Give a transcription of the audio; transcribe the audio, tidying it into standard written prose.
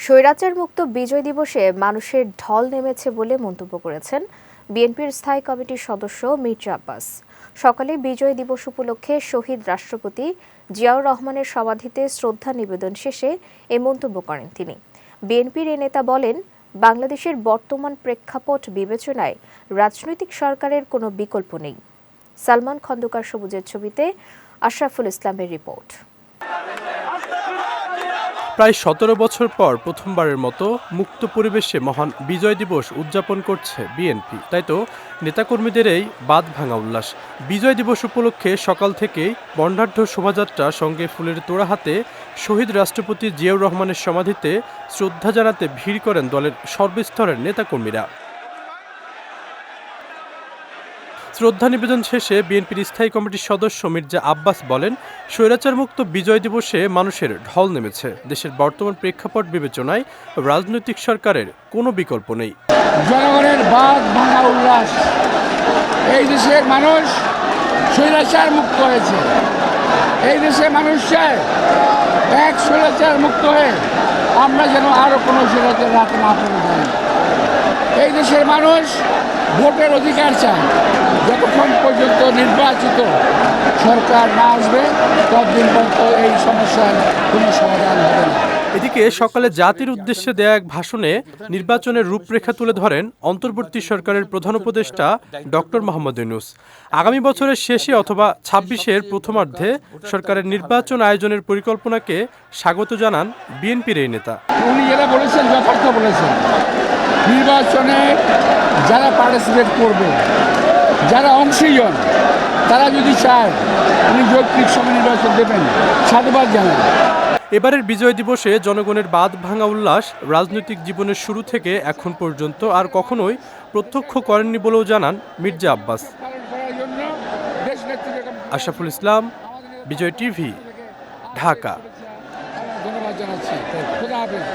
স্বৈরাচার মুক্ত বিজয় দিবসে মানুষের ঢল নেমেছে বলে মন্তব্য করেছেন বিএনপির স্থায়ী কমিটির সদস্য মির্জা আব্বাস। সকালে বিজয় দিবস উপলক্ষে শহীদ রাষ্ট্রপতি জিয়াউর রহমানের সমাধিতে শ্রদ্ধা নিবেদন শেষে এ মন্তব্য করেন তিনি। বিএনপির এ নেতা বলেন, বাংলাদেশের বর্তমান প্রেক্ষাপট বিবেচনায় রাজনৈতিক সরকারের কোনো বিকল্প নেই। সালমান খন্দকার সবুজের ছবিতে আশরাফুল ইসলামের রিপোর্ট। প্রায় ১৭ বছর পর প্রথমবারের মতো মুক্ত পরিবেশে মহান বিজয় দিবস উদযাপন করছে বিএনপি। তাই তো নেতাকর্মীদের এই বাঁধ ভাঙা উল্লাস। বিজয় দিবস উপলক্ষে সকাল থেকেই বর্ণাঢ্য শোভাযাত্রা সঙ্গে ফুলের তোড়া হাতে শহীদ রাষ্ট্রপতি জিয়াউর রহমানের সমাধিতে শ্রদ্ধা জানাতে ভিড় করেন দলের সর্বস্তরের নেতাকর্মীরা। শ্রদ্ধা নিবেদন শেষে বিএনপির স্থায়ী কমিটির সদস্য মির্জা আব্বাস বলেন, স্বৈরাচার মুক্ত বিজয় দিবসে মানুষের ঢল নেমেছে। দেশের বর্তমান প্রেক্ষাপট বিবেচনায় রাজনৈতিক সরকারের কোনো বিকল্প নেই। জনগণের বাঁধ ভাঙা উল্লাস। এই দেশের মানুষ স্বৈরাচার মুক্ত হয়েছে। এই দেশের মানুষ চায় এক স্বৈরাচার মুক্ত হয়ে আমরা যেন আরো কোনো স্বৈরাচার রাতে না পড়ে যাই। এই দেশের মানুষ ভোটের অধিকার চায়। যতক্ষণ পর্যন্ত নির্বাচিত সরকার না আসবে ততদিন পর্যন্ত এই সমস্যার কোনো সমাধান হবে না। এদিকে সকালে জাতির উদ্দেশ্যে দেয়া এক ভাষণে নির্বাচনের রূপরেখা তুলে ধরেন অন্তর্বর্তী সরকারের প্রধান উপদেষ্টা ডক্টর মোহাম্মদ ইউনূস। আগামী বছরের শেষে অথবা ২৬-এর প্রথমার্ধে সরকারের নির্বাচন আয়োজনের পরিকল্পনাকে স্বাগত জানান বিএনপির এই নেতা। উনি যেটা বলেছেন যথার্থ বলেছেন। নির্বাচনে যারা পার্টিসিপেট করবে, যারা অংশীজন, তারা যদি চায় উনি যৌক্তিক সময় নির্বাচন দেবেন, সাধুবাদ জানান। এবারের বিজয় দিবসে জনগণের বাঁধ ভাঙা উল্লাস রাজনৈতিক জীবনের শুরু থেকে এখন পর্যন্ত আর কখনোই প্রত্যক্ষ করেননি বলেও জানান মির্জা আব্বাস। আশরাফুল ইসলাম, বিজয় টিভি, ঢাকা। ধন্যবাদ জানাচ্ছি। খোদা হাফেজ।